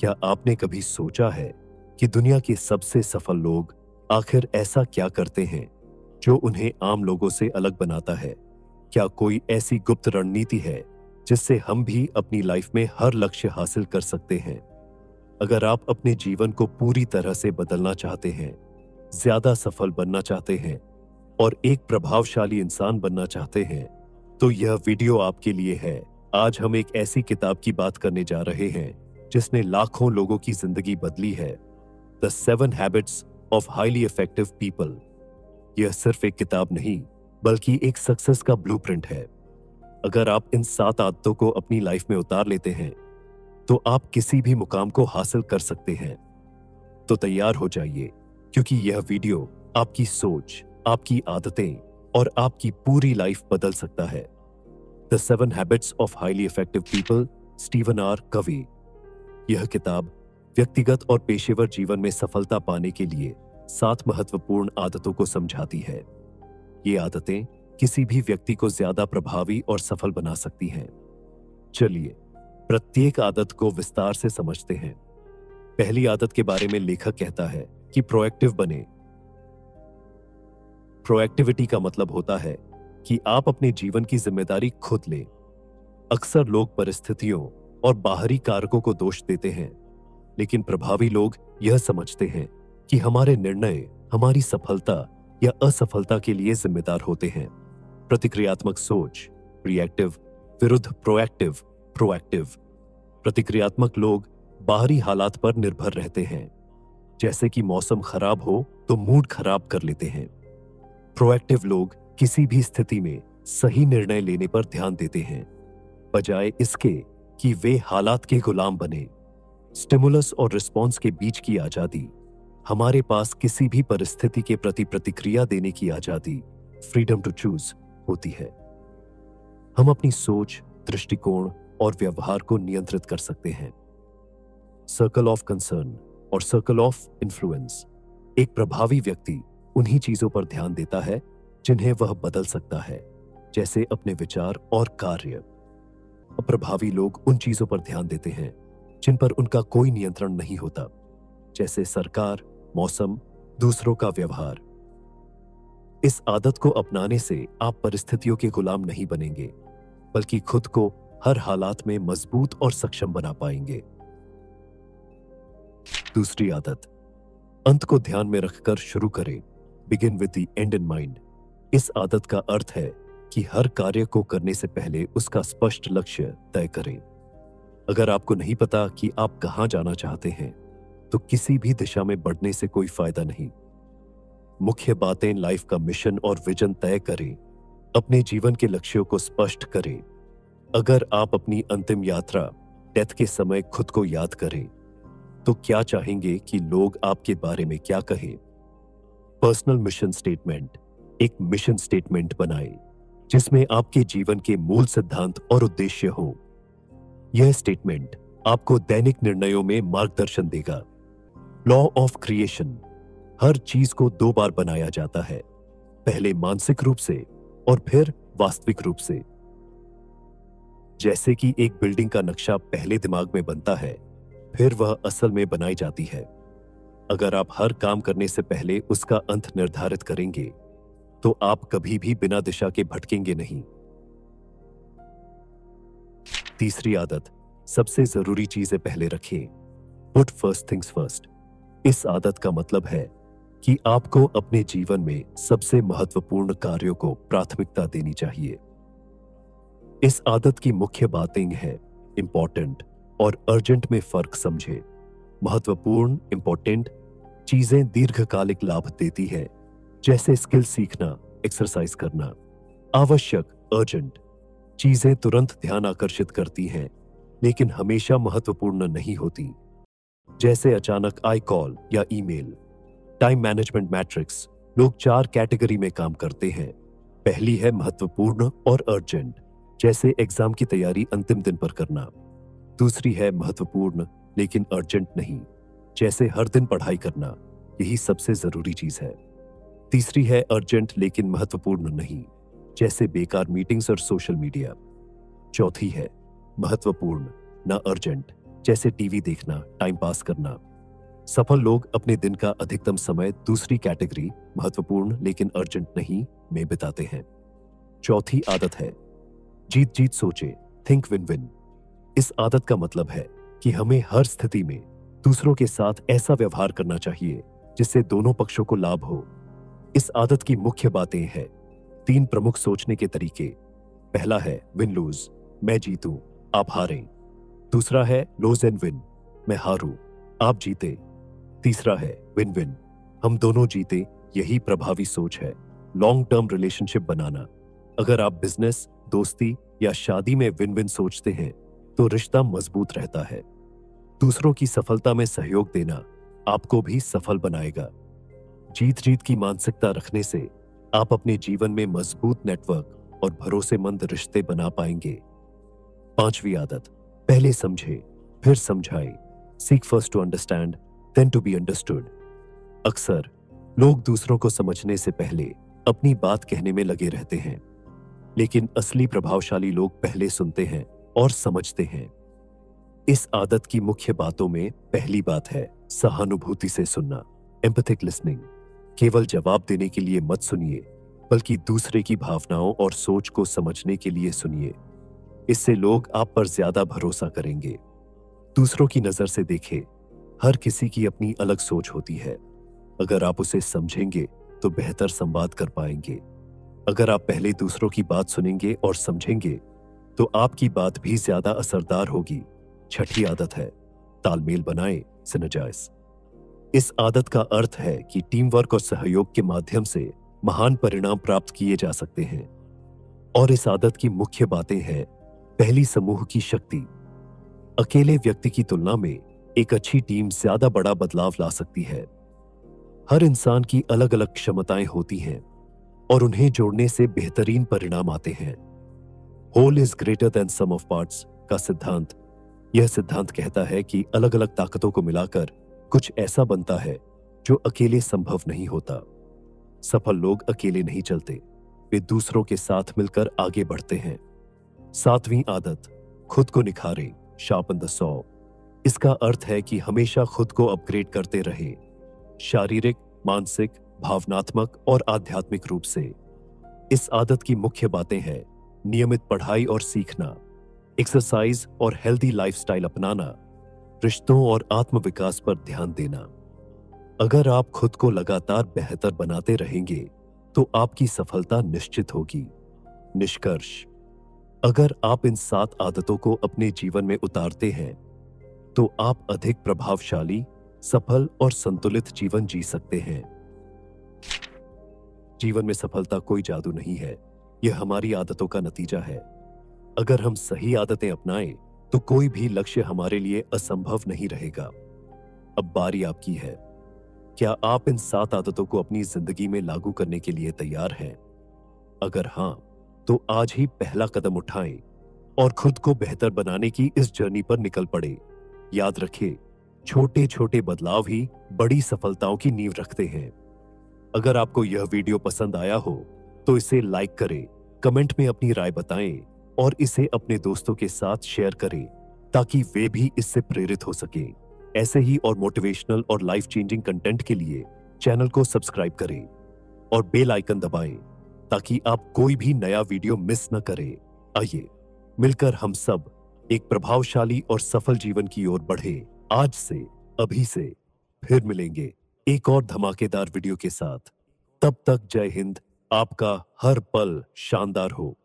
क्या आपने कभी सोचा है कि दुनिया के सबसे सफल लोग आखिर ऐसा क्या करते हैं जो उन्हें आम लोगों से अलग बनाता है? क्या कोई ऐसी गुप्त रणनीति है जिससे हम भी अपनी लाइफ में हर लक्ष्य हासिल कर सकते हैं? अगर आप अपने जीवन को पूरी तरह से बदलना चाहते हैं, ज्यादा सफल बनना चाहते हैं और एक प्रभावशाली इंसान बनना चाहते हैं, तो यह वीडियो आपके लिए है। आज हम एक ऐसी किताब की बात करने जा रहे हैं जिसने लाखों लोगों की जिंदगी बदली है, the 7 habits of highly effective people. यह सिर्फ एक किताब नहीं, बल्कि एक सक्सेस का ब्लूप्रिंट है। अगर आप इन 7 आदतों को अपनी लाइफ में उतार लेते हैं, तो आप किसी भी मुकाम को हासिल कर सकते हैं। तो तैयार हो जाइए, क्योंकि यह वीडियो आपकी सोच, आपकी आदतें और आपकी पूरी लाइफ बदल सकता है। The 7 habits of highly effective people, Steven R Covey. यह किताब व्यक्तिगत और पेशेवर जीवन में सफलता पाने के लिए 7 महत्वपूर्ण आदतों को समझाती है। ये आदतें किसी भी व्यक्ति को ज्यादा प्रभावी और सफल बना सकती हैं। चलिए प्रत्येक आदत को विस्तार से समझते हैं। पहली आदत के बारे में लेखक कहता है कि प्रोएक्टिव बने। प्रोएक्टिविटी का मतलब होता है कि आप अपने जीवन की जिम्मेदारी खुद लें। अक्सर लोग परिस्थितियों और बाहरी कारकों को दोष देते हैं, लेकिन प्रभावी लोग यह समझते हैं कि हमारे निर्णय हमारी सफलता या असफलता के लिए जिम्मेदार होते हैं। प्रतिक्रियात्मक सोच, रिएक्टिव विरुद्ध प्रोएक्टिव, प्रोएक्टिव। प्रतिक्रियात्मक लोग बाहरी हालात पर निर्भर रहते हैं, जैसे कि मौसम खराब हो तो मूड खराब कर लेते हैं। प्रोएक्टिव लोग किसी भी स्थिति में सही निर्णय लेने पर ध्यान देते हैं, बजाय इसके कि वे हालात के गुलाम बने। स्टिमुलस और रिस्पॉन्स के बीच की आजादी, हमारे पास किसी भी परिस्थिति के प्रति प्रतिक्रिया देने की आजादी, फ्रीडम टू चूज होती है। हम अपनी सोच, दृष्टिकोण और व्यवहार को नियंत्रित कर सकते हैं। सर्कल ऑफ कंसर्न और सर्कल ऑफ इन्फ्लुएंस। एक प्रभावी व्यक्ति उन्हीं चीजों पर ध्यान देता है जिन्हें वह बदल सकता है, जैसे अपने विचार और कार्य। अप्रभावी लोग उन चीजों पर ध्यान देते हैं जिन पर उनका कोई नियंत्रण नहीं होता, जैसे सरकार, मौसम, दूसरों का व्यवहार। इस आदत को अपनाने से आप परिस्थितियों के गुलाम नहीं बनेंगे, बल्कि खुद को हर हालात में मजबूत और सक्षम बना पाएंगे। दूसरी आदत, अंत को ध्यान में रखकर शुरू करें। Begin with the and in mind. इस आदत का अर्थ है कि हर कार्य को करने से पहले उसका स्पष्ट लक्ष्य तय करें। अगर आपको नहीं पता कि आप कहां जाना चाहते हैं, तो किसी भी दिशा में बढ़ने से कोई फायदा नहीं। मुख्य बातें, लाइफ का मिशन और विजन तय करें। अपने जीवन के लक्ष्यों को स्पष्ट करें। अगर आप अपनी अंतिम यात्रा, डेथ के समय खुद को याद करें, तो क्या चाहेंगे कि लोग आपके बारे में क्या कहें? Personal mission statement. एक मिशन स्टेटमेंट बनाएं जिसमें आपके जीवन के मूल सिद्धांत और उद्देश्य हो। यह स्टेटमेंट आपको दैनिक निर्णयों में मार्गदर्शन देगा। Law of creation. हर चीज को 2 बार बनाया जाता है, पहले मानसिक रूप से और फिर वास्तविक रूप से। जैसे कि एक बिल्डिंग का नक्शा पहले दिमाग में बनता है, फिर वह असल में बनाई जाती है। अगर आप हर काम करने से पहले उसका अंत निर्धारित करेंगे, तो आप कभी भी बिना दिशा के भटकेंगे नहीं। तीसरी आदत, सबसे जरूरी चीजें पहले रखें। Put first things first. इस आदत का मतलब है कि आपको अपने जीवन में सबसे महत्वपूर्ण कार्यों को प्राथमिकता देनी चाहिए। इस आदत की मुख्य बातें हैं इंपॉर्टेंट और अर्जेंट में फर्क समझे। महत्वपूर्ण, इंपॉर्टेंट चीजें दीर्घकालिक लाभ देती है, जैसे स्किल सीखना, एक्सरसाइज करना। आवश्यक, अर्जेंट चीजें तुरंत ध्यान आकर्षित करती हैं, लेकिन हमेशा महत्वपूर्ण नहीं होती, जैसे अचानक आई कॉल या ईमेल। Time management matrix. लोग 4 कैटेगरी में काम करते हैं। पहली है महत्वपूर्ण और अर्जेंट, जैसे एग्जाम की तैयारी अंतिम दिन पर करना। दूसरी है महत्वपूर्ण लेकिन अर्जेंट नहीं, जैसे हर दिन पढ़ाई करना, यही सबसे जरूरी चीज है। तीसरी है अर्जेंट लेकिन महत्वपूर्ण नहीं, जैसे बेकार मीटिंग्स और सोशल मीडिया। चौथी है महत्वपूर्ण ना अर्जेंट, जैसे टीवी देखना, टाइम पास करना। सफल लोग अपने दिन का अधिकतम समय दूसरी कैटेगरी, महत्वपूर्ण लेकिन अर्जेंट नहीं, में बिताते हैं। चौथी आदत है जीत जीत सोचे, थिंक विन विन। इस आदत का मतलब है कि हमें हर स्थिति में दूसरों के साथ ऐसा व्यवहार करना चाहिए जिससे दोनों पक्षों को लाभ हो। इस आदत की मुख्य बातें हैं 3 प्रमुख सोचने के तरीके। पहला है विन लूज, मैं जीतूं, आप हारें। दूसरा है लूज एंड विन, मैं हारूं, आप जीते। तीसरा है विन विन, हम दोनों जीते। यही प्रभावी सोच है लॉन्ग टर्म रिलेशनशिप बनाना। अगर आप बिजनेस, दोस्ती या शादी में विन विन सोचते हैं तो रिश्ता मजबूत रहता है। दूसरों की सफलता में सहयोग देना आपको भी सफल बनाएगा। जीत जीत की मानसिकता रखने से आप अपने जीवन में मजबूत नेटवर्क और भरोसेमंद रिश्ते बना पाएंगे। 5वीं आदत, पहले समझे फिर समझाए, seek first to understand then to be understood. अक्सर लोग दूसरों को समझने से पहले अपनी बात कहने में लगे रहते हैं, लेकिन असली प्रभावशाली लोग पहले सुनते हैं और समझते हैं। इस आदत की मुख्य बातों में पहली बात है सहानुभूति से सुनना, एम्पैथिक लिसनिंग। केवल जवाब देने के लिए मत सुनिए, बल्कि दूसरे की भावनाओं और सोच को समझने के लिए सुनिए। इससे लोग आप पर ज्यादा भरोसा करेंगे। दूसरों की नजर से देखें, हर किसी की अपनी अलग सोच होती है। अगर आप उसे समझेंगे तो बेहतर संवाद कर पाएंगे। अगर आप पहले दूसरों की बात सुनेंगे और समझेंगे तो आपकी बात भी ज्यादा असरदार होगी। 6ठी आदत है तालमेल बनाए, सिनर्जाइज। इस आदत का अर्थ है कि टीम वर्क और सहयोग के माध्यम से महान परिणाम प्राप्त किए जा सकते हैं। और इस आदत की मुख्य बातें हैं पहली, समूह की शक्ति। अकेले व्यक्ति की तुलना में एक अच्छी टीम ज्यादा बड़ा बदलाव ला सकती है। हर इंसान की अलग अलग क्षमताएं होती हैं और उन्हें जोड़ने से बेहतरीन परिणाम आते हैं। Whole is greater than sum of parts का सिद्धांत। यह सिद्धांत कहता है कि अलग अलग ताकतों को मिलाकर कुछ ऐसा बनता है जो अकेले संभव नहीं होता। सफल लोग अकेले नहीं चलते, वे दूसरों के साथ मिलकर आगे बढ़ते हैं। 7वीं आदत, खुद को निखारें, शार्पन द सॉ। इसका अर्थ है कि हमेशा खुद को अपग्रेड करते रहे, शारीरिक, मानसिक, भावनात्मक और आध्यात्मिक रूप से। इस आदत की मुख्य बातें हैं नियमित पढ़ाई और सीखना, एक्सरसाइज और हेल्दी लाइफस्टाइल अपनाना, रिश्तों और आत्मविकास पर ध्यान देना। अगर आप खुद को लगातार बेहतर बनाते रहेंगे तो आपकी सफलता निश्चित होगी। निष्कर्ष, अगर आप इन 7 आदतों को अपने जीवन में उतारते हैं तो आप अधिक प्रभावशाली, सफल और संतुलित जीवन जी सकते हैं। जीवन में सफलता कोई जादू नहीं है, यह हमारी आदतों का नतीजा है। अगर हम सही आदतें अपनाएं तो कोई भी लक्ष्य हमारे लिए असंभव नहीं रहेगा। अब बारी आपकी है। क्या आप इन 7 आदतों को अपनी जिंदगी में लागू करने के लिए तैयार हैं? अगर हां, तो आज ही पहला कदम उठाएं और खुद को बेहतर बनाने की इस जर्नी पर निकल पड़े। याद रखें, छोटे छोटे बदलाव ही बड़ी सफलताओं की नींव रखते हैं। अगर आपको यह वीडियो पसंद आया हो तो इसे लाइक करें, कमेंट में अपनी राय बताएं और इसे अपने दोस्तों के साथ शेयर करें ताकि वे भी इससे प्रेरित हो सकें। ऐसे ही और मोटिवेशनल और लाइफ चेंजिंग कंटेंट के लिए चैनल को सब्सक्राइब करें और बेल आइकन दबाएं ताकि आप कोई भी नया वीडियो मिस न करें। आइए मिलकर हम सब एक प्रभावशाली और सफल जीवन की ओर बढ़े। आज से, अभी से। फिर मिलेंगे एक और धमाकेदार वीडियो के साथ। तब तक जय हिंद। आपका हर पल शानदार हो।